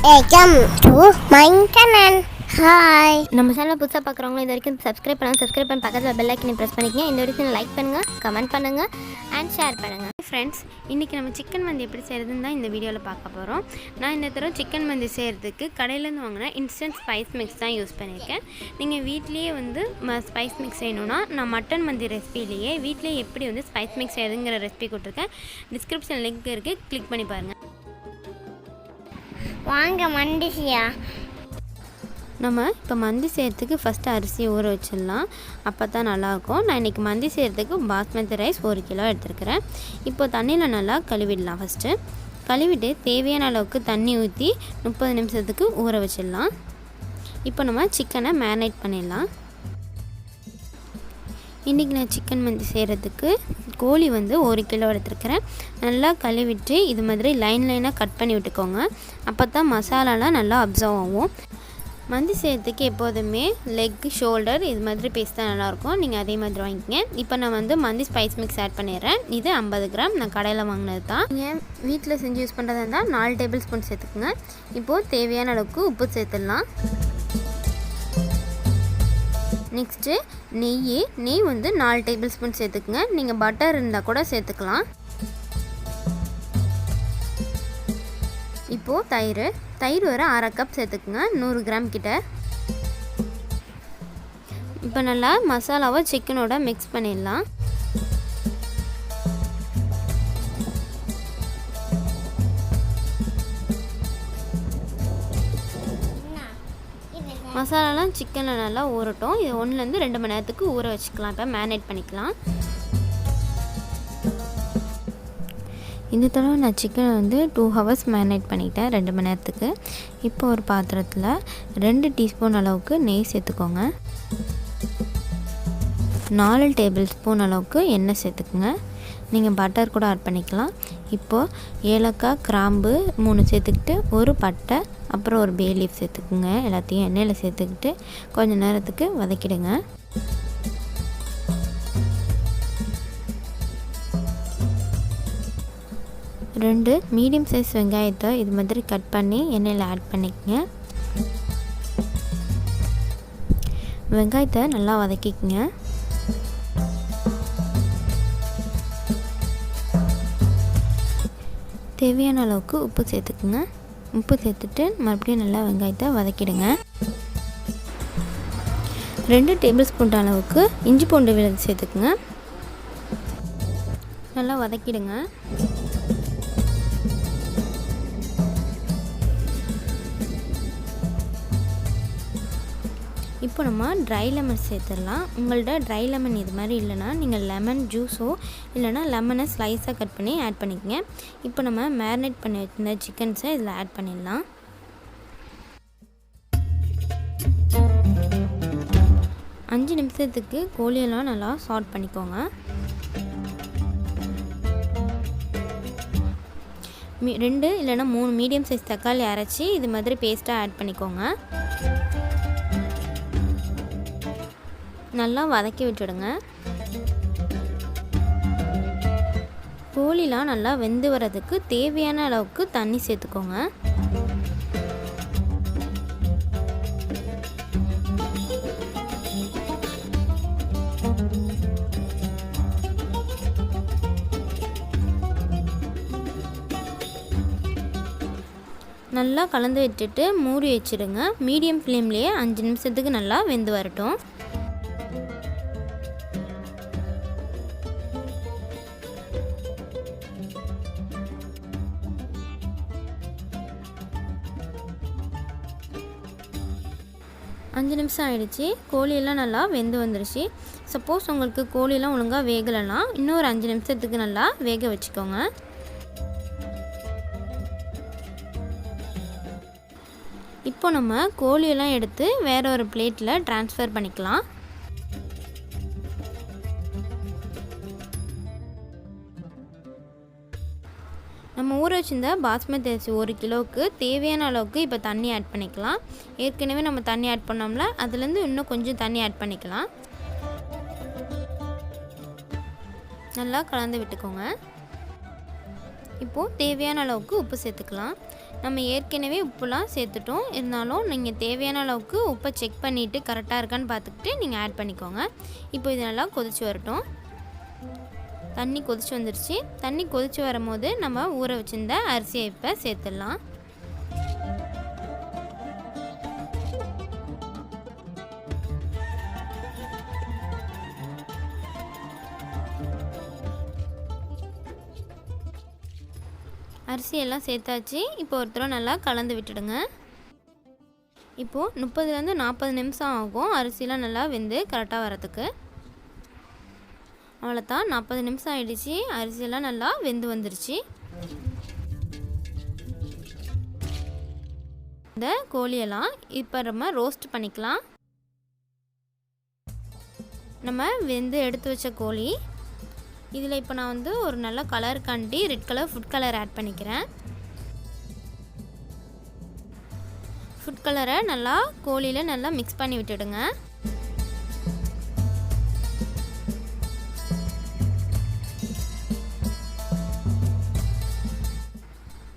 Welcome to my channel. Hi. நம்ம சேனலை புதுசாக பார்க்குறவங்களும் இது வரைக்கும் சப்ஸ்கிரைப் பண்ணி பக்கத்தில் பெல் ஐக்கனை ப்ரெஸ் பண்ணிக்கங்க. இந்த வீடியோ லைக் பண்ணுங்கள், கமெண்ட் பண்ணுங்கள் அண்ட் ஷேர் பண்ணுங்கள். ஃப்ரெண்ட்ஸ், இன்றைக்கி நம்ம சிக்கன் மந்தி எப்படி செய்கிறதுன்னு தான் இந்த வீடியோவில் பார்க்க போகிறோம். நான் இந்த தடவை சிக்கன் மந்தி செய்கிறதுக்கு கடையிலேருந்து வாங்கினா இன்ஸ்டன்ட் ஸ்பைஸ் மிக்ஸ் தான் யூஸ் பண்ணியிருக்கேன். நீங்கள் வீட்லேயே ஸ்பைஸ் மிக்ஸ் செய்யணுன்னா நான் மட்டன் மந்தி ரெசிபிலேயே வீட்லேயே எப்படி ஸ்பைஸ் மிக்ஸ் செய்யுதுங்கிற ரெசிபி கொடுத்துருக்கேன். டிஸ்கிரிப்ஷன் லிங்க் இருக்குது, கிளிக் பண்ணி பாருங்கள். வாங்க மண்டிசியா. நம்ம இப்போ மந்தி செய்கிறதுக்கு ஃபஸ்ட்டு அரிசி ஊற வச்சிடலாம், அப்போ தான் நல்லாயிருக்கும். நான் இன்றைக்கி மந்தி செய்கிறதுக்கு பாஸ்மதி ரைஸ் 1 கிலோ எடுத்துருக்கிறேன். இப்போ தண்ணியில் நல்லா கழுவிடலாம். ஃபஸ்ட்டு கழுவிட்டு தேவையான அளவுக்கு தண்ணி ஊற்றி 30 நிமிஷத்துக்கு ஊற வச்சிடலாம். இப்போ நம்ம சிக்கனை மேரினேட் பண்ணிடலாம். இன்றைக்கி நான் சிக்கன் மந்தி செய்கிறதுக்கு கோழி 1 கிலோ எடுத்துருக்கிறேன். நல்லா கழுவிட்டு இது மாதிரி லைனாக கட் பண்ணி விட்டுக்கோங்க, அப்போ தான் மசாலாலாம் நல்லா அப்சர்வ் ஆகும். மந்தி செய்கிறதுக்கு எப்போதுமே லெக், ஷோல்டர் இது மாதிரி பேஸ்ட் தான் நல்லாயிருக்கும். நீங்கள் அதே மாதிரி வாங்கிக்கங்க. இப்போ நான் மந்தி ஸ்பைஸ் மிக்ஸ் ஆட் பண்ணிடுறேன். இது 50 கிராம், நான் கடையில் வாங்கினது தான். நீங்கள் வீட்டில் செஞ்சு யூஸ் பண்ணுறதா இருந்தால் 4 டேபிள் ஸ்பூன் சேர்த்துக்குங்க. இப்போது தேவையான அளவுக்கு உப்பு சேர்த்துடலாம். நெக்ஸ்ட்டு நெய் 4 டேபிள் ஸ்பூன் சேர்த்துக்குங்க. நீங்கள் பட்டர் இருந்தால் கூட சேர்த்துக்கலாம். இப்போது தயிர் ஒரு 1/2 கப் சேர்த்துக்குங்க, 100 கிராம் கிட்ட. இப்போ நல்லா மசாலாவை சிக்கனோட மிக்ஸ் பண்ணிடலாம். மசாலாலாம் சிக்கனில் நல்லா ஊறட்டும். இது 1-2 மணி நேரத்துக்கு ஊற வச்சுக்கலாம். இப்போ மேரினேட் பண்ணிக்கலாம். இந்த தடவை நான் சிக்கனை 2 ஹவர்ஸ் மேரினேட் பண்ணிட்டேன், 2 மணி நேரத்துக்கு. இப்போ ஒரு பாத்திரத்தில் 2 டீஸ்பூன் அளவுக்கு நெய் சேர்த்துக்கோங்க. 4 டேபிள் ஸ்பூன் அளவுக்கு எண்ணெய் சேர்த்துக்குங்க. நீங்கள் பட்டர் கூட ஆட் பண்ணிக்கலாம். இப்போது ஏலக்காய், கிராம்பு 3 சேர்த்துக்கிட்டு ஒரு பட்டை, அப்புறம் ஒரு பே லீஃப் சேர்த்துக்குங்க. எல்லாத்தையும் எண்ணெயில் சேர்த்துக்கிட்டு கொஞ்சம் நேரத்துக்கு வதக்கிடுங்க. ரெண்டு மீடியம் சைஸ் வெங்காயத்தை இது மாதிரி கட் பண்ணி எண்ணெயில் ஆட் பண்ணிக்கங்க. வெங்காயத்தை நல்லா வதக்கிக்கங்க. தேவையான அளவுக்கு உப்பு சேர்த்துக்குங்க. உப்பு சேர்த்துட்டு மறுபடியும் நல்லா வெங்காயத்தை வதக்கிடுங்க. 2 டேபிள் ஸ்பூன் அளவுக்கு இஞ்சி பூண்டு விழுது சேர்த்துக்குங்க. நல்லா வதக்கிடுங்க. இப்போ நம்ம ட்ரை லெமன் சேர்த்துடலாம். உங்கள்கிட்ட ட்ரை லெமன் இது மாதிரி இல்லைனா நீங்கள் லெமன் ஜூஸோ இல்லைனா லெமனை ஸ்லைஸாக கட் பண்ணி ஆட் பண்ணிக்கங்க. இப்போ நம்ம மேரினேட் பண்ணி வச்சிருந்த சிக்கன்ஸை இதில் ஆட் பண்ணிடலாம். அஞ்சு நிமிஷத்துக்கு கோழியெல்லாம் நல்லா சாட் பண்ணிக்கோங்க. 2 இல்லைனா 3 மீடியம் சைஸ் தக்காளி அரைச்சி இது மாதிரி பேஸ்ட்டாக ஆட் பண்ணிக்கோங்க. நல்லா வதக்கி விட்டுடுங்க. கோழிலாம் நல்லா வெந்து வரதுக்கு தேவையான அளவுக்கு தண்ணி சேர்த்துக்கோங்க. நல்லா கலந்து விட்டுட்டு மூடி வச்சிடுங்க. மீடியம் ஃப்ளேம்லேயே 5 நிமிஷத்துக்கு நல்லா வெந்து வரட்டும். அஞ்சு நிமிஷம் ஆகிடுச்சி. கோழியெல்லாம் நல்லா வெந்து வந்துருச்சு. சப்போஸ் உங்களுக்கு கோழியெல்லாம் ஒழுங்காக வேகலைன்னா இன்னொரு 5 நிமிஷத்துக்கு நல்லா வேக வச்சுக்கோங்க. இப்போ நம்ம கோழியெல்லாம் எடுத்து வேற ஒரு பிளேட்டில் ட்ரான்ஸ்ஃபர் பண்ணிக்கலாம். நம்ம ஊற வச்சிருந்த பாஸ்மதி அரிசி 1 கிலோவுக்கு தேவையான அளவுக்கு இப்போ தண்ணி ஆட் பண்ணிக்கலாம். ஏற்கனவே நம்ம தண்ணி ஆட் பண்ணோம்ல, அதுலேருந்து இன்னும் கொஞ்சம் தண்ணி ஆட் பண்ணிக்கலாம். நல்லா கலந்து விட்டுக்கோங்க. இப்போது தேவையான அளவுக்கு உப்பு சேர்த்துக்கலாம். நம்ம ஏற்கனவே உப்புலாம் சேர்த்துட்டோம், இருந்தாலும் நீங்கள் தேவையான அளவுக்கு உப்பை செக் பண்ணிவிட்டு கரெக்டாக இருக்கான்னு பார்த்துக்கிட்டு நீங்கள் ஆட் பண்ணிக்கோங்க. இப்போ இது நல்லா கொதித்து வரட்டும். தண்ணி கொதித்து வந்துருச்சு. தண்ணி கொதித்து வரும்போது நம்ம ஊற வச்சுருந்த அரிசியை இப்போ சேர்த்துடலாம். அரிசியெல்லாம் சேர்த்தாச்சு. இப்போ ஒரு தடவை நல்லா கலந்து விட்டுடுங்க. இப்போது 30லேருந்து 40 நிமிஷம் ஆகும் அரிசிலாம் நல்லா வெந்து கரெக்டாக வரதுக்கு. அவ்வளோதான், 40 நிமிஷம் ஆகிடுச்சு. அரிசியெல்லாம் நல்லா வெந்து வந்துருச்சு. இந்த கோழியெல்லாம் இப்போ நம்ம ரோஸ்ட் பண்ணிக்கலாம். நம்ம வெந்து எடுத்து வச்ச கோழி இதில் இப்போ நான் வந்து ஒரு நல்ல கலருக்காண்டி red colour food colour add பண்ணிக்கிறேன். ஃபுட் கலரை நல்லா கோழியில் நல்லா மிக்ஸ் பண்ணி விட்டுடுங்க.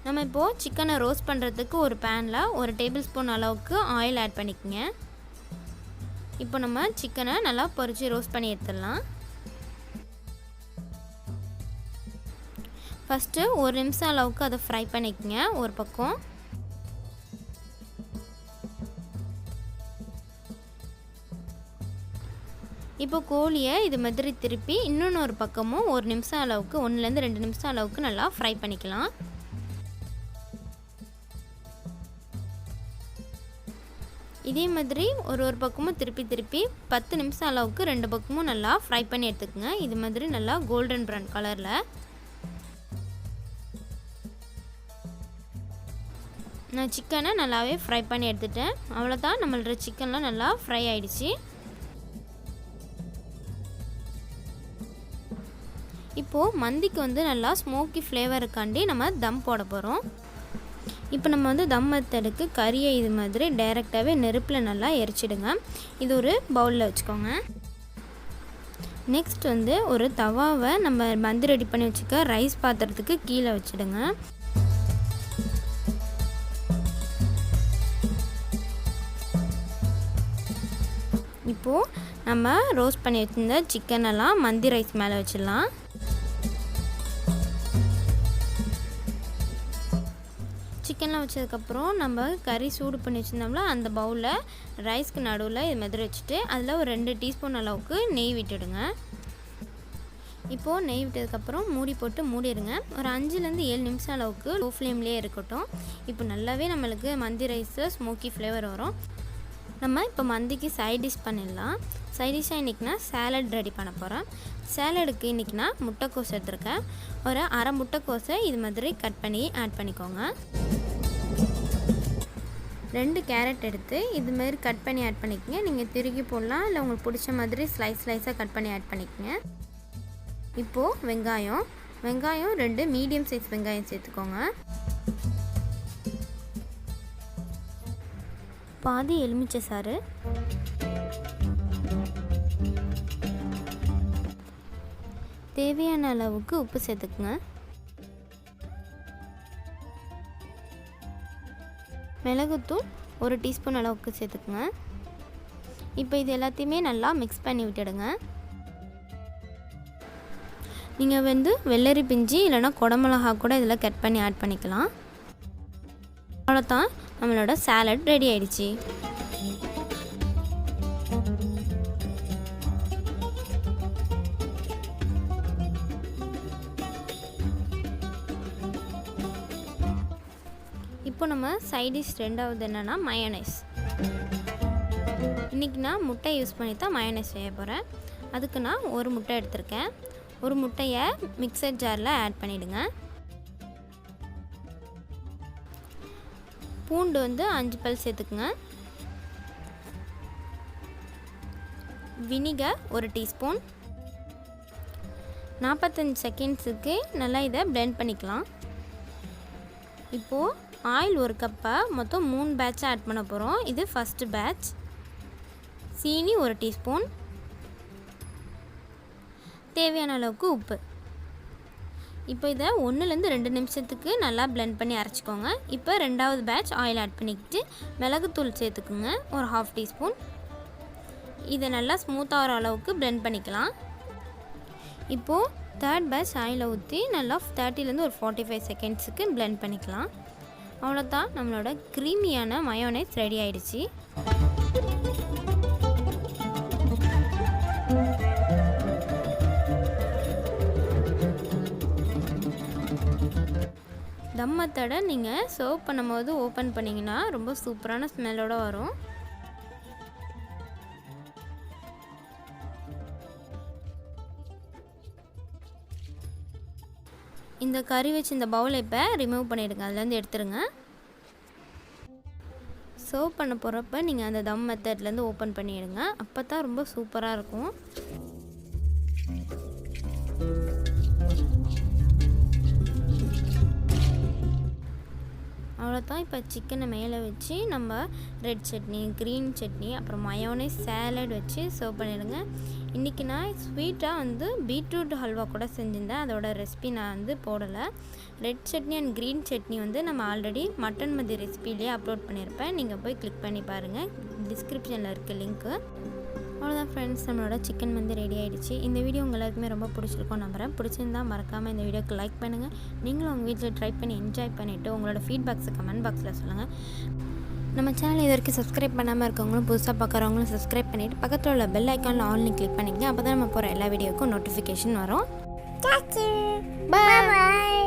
நம்ம இப்போது சிக்கனை ரோஸ்ட் பண்ணுறதுக்கு ஒரு பேனில் 1 டேபிள் ஸ்பூன் அளவுக்கு ஆயில் ஆட் பண்ணிக்கோங்க. இப்போ நம்ம சிக்கனை நல்லா பொரித்து ரோஸ்ட் பண்ணி எடுத்துடலாம். ஃபஸ்ட்டு 1 நிமிஷம் அளவுக்கு அதை ஃப்ரை பண்ணிக்கங்க ஒரு பக்கம். இப்போ கோழியை இது மாதிரி திருப்பி இன்னொன்று பக்கமும் 1 நிமிஷம் அளவுக்கு 1லேருந்து 2 நிமிஷம் அளவுக்கு நல்லா ஃப்ரை பண்ணிக்கலாம். இதே மாதிரி ஒரு பக்கமும் திருப்பி 10 நிமிஷம் அளவுக்கு 2 பக்கமும் நல்லா ஃப்ரை பண்ணி எடுத்துக்கோங்க. இது மாதிரி நல்லா கோல்டன் ப்ரௌன் கலரில். நான் சிக்கனை நல்லாவே ஃப்ரை பண்ணி எடுத்துட்டேன். அவ்வளோதான், நம்மளோட சிக்கன்லாம் நல்லா ஃப்ரை ஆகிடுச்சு. இப்போது மந்திக்கு வந்து நல்லா ஸ்மோக்கி ஃப்ளேவருக்காண்டி நம்ம தம் போட போகிறோம். இப்போ நம்ம வந்து தம் மெத்தடுக்கு கறியை இது மாதிரி டைரெக்டாகவே நெருப்பில் நல்லா எரிச்சிடுங்க. இது ஒரு பவுலில் வச்சுக்கோங்க. நெக்ஸ்ட் வந்து ஒரு தவாவை நம்ம மந்தி ரெடி பண்ணி வச்சுக்க ரைஸ் பாத்திரத்துக்கு கீழே வச்சுடுங்க. இப்போது நம்ம ரோஸ்ட் பண்ணி வச்சுருந்த சிக்கனெல்லாம் மந்தி ரைஸ் மேலே வச்சிடலாம். சிக்கன்லாம் வச்சதுக்கப்புறம் நம்ம கறி சூடு பண்ணி வச்சுருந்தோம்ல அந்த பவுலில் ரைஸ்க்கு நடுவில் இது மாதிரி வச்சுட்டு அதில் ஒரு 2 டீஸ்பூன் அளவுக்கு நெய் விட்டுடுங்க. இப்போது நெய் விட்டதுக்கப்புறம் மூடி போட்டு மூடிடுங்க. ஒரு 5லேருந்து 7 நிமிஷம் அளவுக்கு லோ ஃப்ளேம்லேயே இருக்கட்டும். இப்போ நல்லாவே நம்மளுக்கு மந்தி ரைஸு ஸ்மோக்கி ஃப்ளேவர் வரும். நம்ம இப்போ மந்திக்கு சைட் டிஷ் பண்ணிடலாம். சைட் டிஷ்ஷாக இன்றைக்கினா சேலட் ரெடி பண்ண போகிறேன். சேலடுக்கு இன்றைக்கினா முட்டைக்கோஸ் எடுத்துருக்கேன். ஒரு அரை முட்டைக்கோஸை இது மாதிரி கட் பண்ணி ஆட் பண்ணிக்கோங்க. 2 கேரட் எடுத்து இது மாதிரி கட் பண்ணி ஆட் பண்ணிக்கோங்க. நீங்கள் திருகி போடலாம், இல்லை உங்களுக்கு பிடிச்ச மாதிரி ஸ்லைஸாக கட் பண்ணி ஆட் பண்ணிக்கோங்க. இப்போது வெங்காயம் 2 மீடியம் சைஸ் வெங்காயம் சேர்த்துக்கோங்க. பாதி எலுமிச்சை சாறு, தேவையான அளவுக்கு உப்பு சேர்த்துக்குங்க. மிளகுத்தூள் 1 டீஸ்பூன் அளவுக்கு சேர்த்துக்குங்க. இப்போ இது எல்லாத்தையுமே நல்லா மிக்ஸ் பண்ணி விட்டுடுங்க. நீங்கள் வந்து வெள்ளரி பிஞ்சு இல்லைனா குடமிளகா கூட இதில் கட் பண்ணி ஆட் பண்ணிக்கலாம். அவ்வளோதான், நம்மளோட சாலட் ரெடி ஆயிடுச்சு. இப்போ நம்ம சைட் டிஷ் 2வது என்னென்னா மயோனைஸ். இன்றைக்கி நான் முட்டை யூஸ் பண்ணி தான் மயோனைஸ் செய்ய போகிறேன். அதுக்கு நான் 1 முட்டை எடுத்திருக்கேன். 1 முட்டையை மிக்சர் ஜாரில் ஆட் பண்ணிவிடுங்க. பூண்டு வந்து 5 பல் சேர்த்துக்குங்க. Vinegar 1 teaspoon. 45 செகண்ட்ஸுக்கு நல்லா இதை பிளெண்ட் பண்ணிக்கலாம். இப்போது ஆயில் 1 கப்பை மொத்தம் 3 பேட்சாக ஆட் பண்ண போகிறோம். இது ஃபஸ்ட்டு பேட்ச். சீனி 1 டீஸ்பூன். தேவையான அளவுக்கு உப்பு. இப்போ இதை 1லேருந்து 2 நிமிஷத்துக்கு நல்லா blend பண்ணி அரைச்சிக்கோங்க. இப்போ 2வது பேட்ச் ஆயில் ஆட் பண்ணிக்கிட்டு மிளகுத்தூள் சேர்த்துக்குங்க, ஒரு 1/2 டீஸ்பூன். இதை நல்லா ஸ்மூத்தாக வர அளவுக்கு blend பண்ணிக்கலாம். இப்போது 3rd பேட்ச் ஆயிலை ஊற்றி நல்லா 30லேருந்து ஒரு 45 செகண்ட்ஸுக்கு blend பண்ணிக்கலாம். அவ்வளோதான், நம்மளோட க்ரீமியான மயோனைஸ் ரெடி ஆயிடுச்சு. தம் மெத்தடை நீங்கள் சர்வ் பண்ணும்போது ஓப்பன் பண்ணிங்கன்னா ரொம்ப சூப்பரான ஸ்மெல்லோடு வரும். இந்த கறி வச்சு இந்த பவுலை இப்போ ரிமூவ் பண்ணிவிடுங்க, அதுலேருந்து எடுத்துருங்க. சர்வ் பண்ண போகிறப்ப நீங்கள் அந்த தம் மெத்தட்லேருந்து ஓப்பன் பண்ணிவிடுங்க, அப்போ தான் ரொம்ப சூப்பராக இருக்கும். அவ்வளோதான். இப்போ சிக்கனை மேலே வச்சு நம்ம ரெட் சட்னி, க்ரீன் சட்னி, அப்புறம் மயோனைஸ், சாலட் வச்சு சர்வ் பண்ணிடுங்க. இன்றைக்கி நான் ஸ்வீட்டாக வந்து பீட்ரூட் ஹல்வா கூட செஞ்சுருந்தேன், அதோட ரெசிபி நான் வந்து போடலை. Red chutney and green chutney வந்து நம்ம ஆல்ரெடி மட்டன் மந்தி ரெசிபிலேயே அப்லோட் பண்ணியிருப்பேன், நீங்கள் போய் கிளிக் பண்ணி பாருங்கள், டிஸ்கிரிப்ஷனில் இருக்குது லிங்க்கு. அவ்வளோதான் ஃப்ரெண்ட்ஸ், நம்மளோட சிக்கன் வந்து ரெடி ஆகிடுச்சு. இந்த வீடியோ உங்கள் எல்லாருக்குமே ரொம்ப பிடிச்சிருக்கும் நம்புகிறேன். பிடிச்சிருந்தால் மறக்காமல் இந்த வீடியோக்கு லைக் பண்ணுங்கள். நீங்களும் உங்கள் வீட்டில் ட்ரை பண்ணி என்ஜாய் பண்ணிவிட்டு உங்களோட ஃபீட்பேக்ஸை கமெண்ட் பாக்ஸில் சொல்லுங்கள். நம்ம சேனல் இது வரைக்கும் சப்ஸ்கிரைப் பண்ணாமல் இருக்கவங்களும் புதுசாக பார்க்குறவங்களும் சப்ஸ்கிரைப் பண்ணிவிட்டு பக்கத்தில் உள்ள பெல் ஐக்கானில் ஆன்லைன் கிளிக் பண்ணிக்கங்க, அப்போ தான் நம்ம போகிற எல்லா வீடியோக்கும் நோட்டிஃபிகேஷன் வரும். Bye bye.